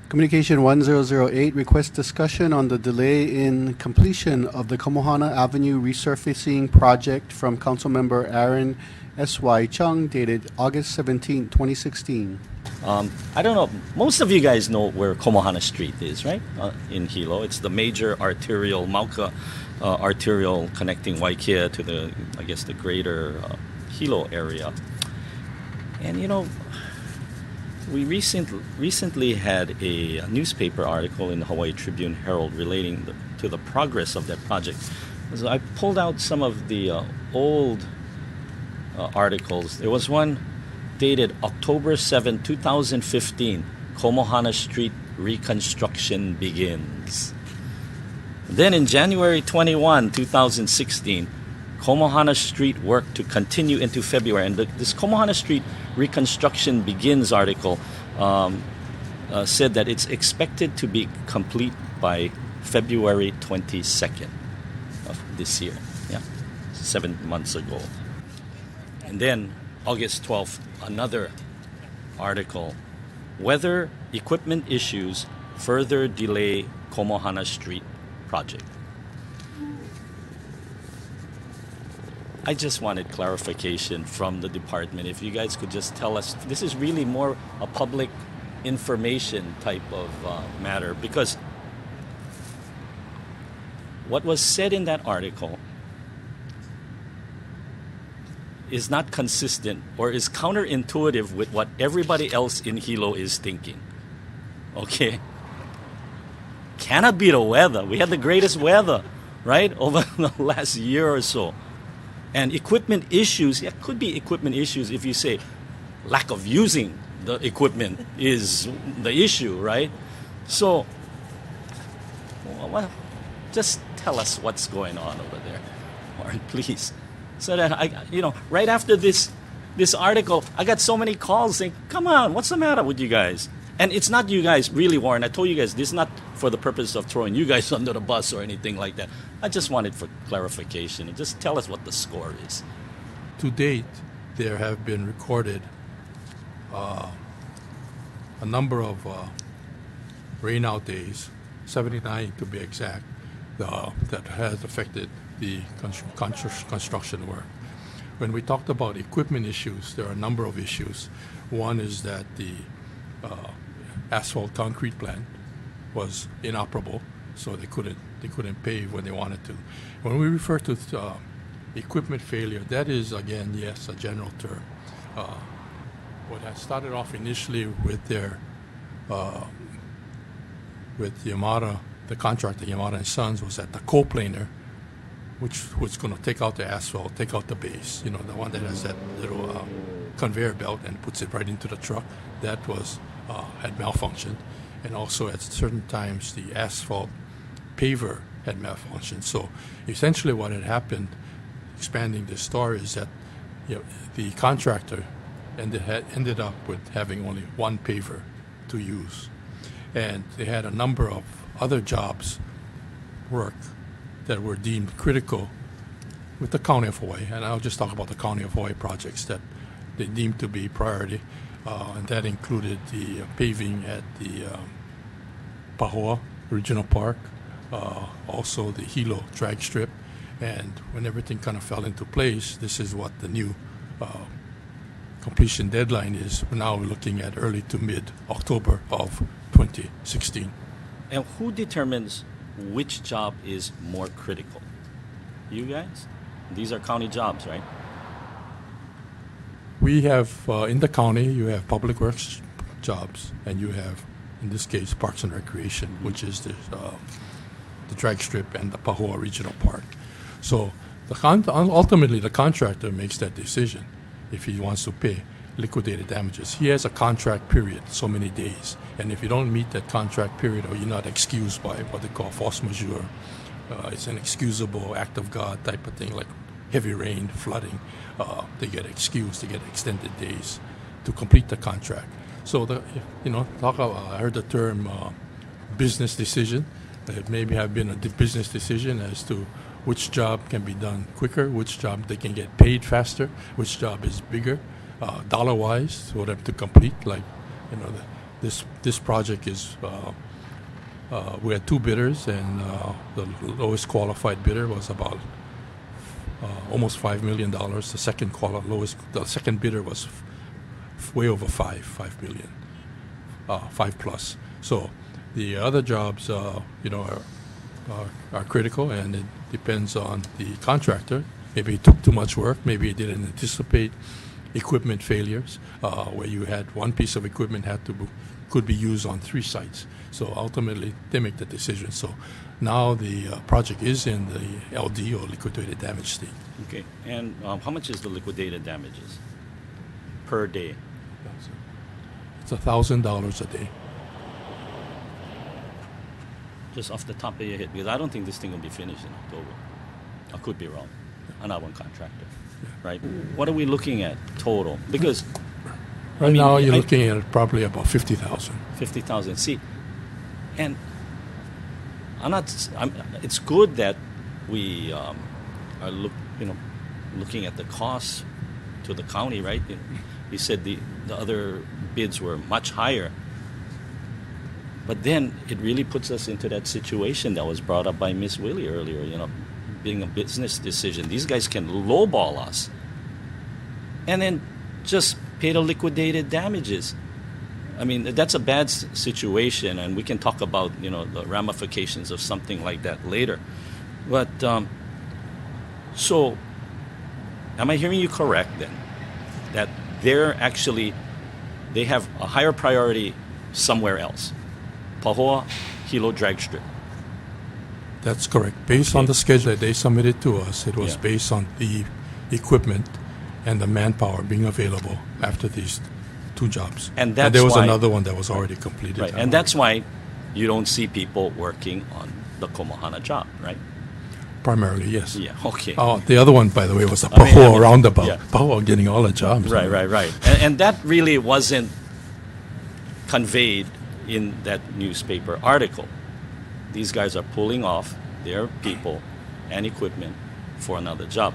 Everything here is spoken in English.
Communication 1008 requests discussion on the delay in completion of the Komohana Avenue resurfacing project from Councilmember Aaron S.Y. Chung dated August 17, 2016. I don't know. Most of you guys know where Komohana Street is, right? In Hilo. It's the major arterial, Mauka arterial connecting Waikia to the greater Hilo area. And we recently had a newspaper article in the Hawaii Tribune Herald relating to the progress of that project. So I pulled out some of the old articles. There was one dated October 7, 2015. Komohana Street reconstruction begins. Then in January 21, 2016, Komohana Street work to continue into February. And this Komohana Street reconstruction begins article said that it's expected to be complete by February 22nd of this year. Yeah, 7 months ago. And then August 12th, another article, weather equipment issues further delay Komohana Street project. I just wanted clarification from the department. If you guys could just tell us, this is really more a public information type of matter, because what was said in that article is not consistent or is counterintuitive with what everybody else in Hilo is thinking. Okay? Cannot be the weather. We had the greatest weather, right, over the last year or so. And equipment issues, it could be equipment issues if you say lack of using the equipment is the issue, right? So, well, just tell us what's going on over there, Warren, please. So that right after this article, I got so many calls saying, come on, what's the matter with you guys? And it's not you guys, really, Warren. I told you guys, this is not for the purpose of throwing you guys under the bus or anything like that. I just wanted for clarification. And just tell us what the score is. To date, there have been recorded a number of rainout days, 79 to be exact, that has affected the construction work. When we talked about equipment issues, there are a number of issues. One is that the asphalt concrete plant was inoperable, so they couldn't pave when they wanted to. When we refer to equipment failure, that is again, yes, a general term. What had started off initially with their with Yamada, the contractor Yamada and Sons, was that the coplaner, which was going to take out the asphalt, take out the base, the one that has that little conveyor belt and puts it right into the truck, that was had malfunctioned. And also at certain times the asphalt paver had malfunctioned. So essentially what had happened, expanding this story, is that the contractor ended up with having only one paver to use. And they had a number of other jobs work that were deemed critical with the County of Hawaii. And I'll just talk about the County of Hawaii projects that they deemed to be priority. And that included the paving at the Pahoa Regional Park, also the Hilo drag strip. And when everything kind of fell into place, this is what the new completion deadline is. Now we're looking at early to mid-October of 2016. And who determines which job is more critical? You guys? These are county jobs, right? We have, in the county, you have public works jobs, and you have, in this case, Parks and Recreation, which is the drag strip and the Pahoa Regional Park. So ultimately, the contractor makes that decision if he wants to pay liquidated damages. He has a contract period, so many days. And if you don't meet that contract period, or you're not excused by what they call force majeure, it's an excusable act of God type of thing, like heavy rain, flooding, they get excused, they get extended days to complete the contract. So I heard the term business decision. It maybe have been a business decision as to which job can be done quicker, which job they can get paid faster, which job is bigger, dollar-wise, for them to complete. Like, this project is. We had two bidders, and the lowest qualified bidder was about almost $5 million. The second bidder was way over $5 million, 5 plus. So the other jobs, are critical, and it depends on the contractor. Maybe he took too much work. Maybe he didn't anticipate equipment failures, where you had one piece of equipment could be used on 3 sites. So ultimately, they make the decision. So now the project is in the LD, or liquidated damage state. Okay. And how much is the liquidated damages per day? It's $1,000 a day. Just off the top of your head, because I don't think this thing will be finished in October. I could be wrong. I'm not one contractor, right? What are we looking at total? Because Right now, you're looking at probably about 50,000. 50,000. See, and it's good that we are looking at the costs to the county, right? He said the other bids were much higher. But then it really puts us into that situation that was brought up by Miss Willie earlier, being a business decision. These guys can lowball us and then just pay the liquidated damages. I mean, that's a bad situation, and we can talk about, the ramifications of something like that later. But, so, am I hearing you correct then? That they have a higher priority somewhere else? Pahoa, Hilo drag strip. That's correct. Based on the schedule that they submitted to us, it was based on the equipment and the manpower being available after these 2 jobs. And that's there was why, another one that was already completed. Right, and that's why you don't see people working on the Komohana job, right? Primarily, yes. Yeah, okay. Oh, the other one, by the way, was a Pahoa roundabout. Yeah. Pahoa getting all the jobs. Right. And that really wasn't conveyed in that newspaper article. These guys are pulling off their people and equipment for another job.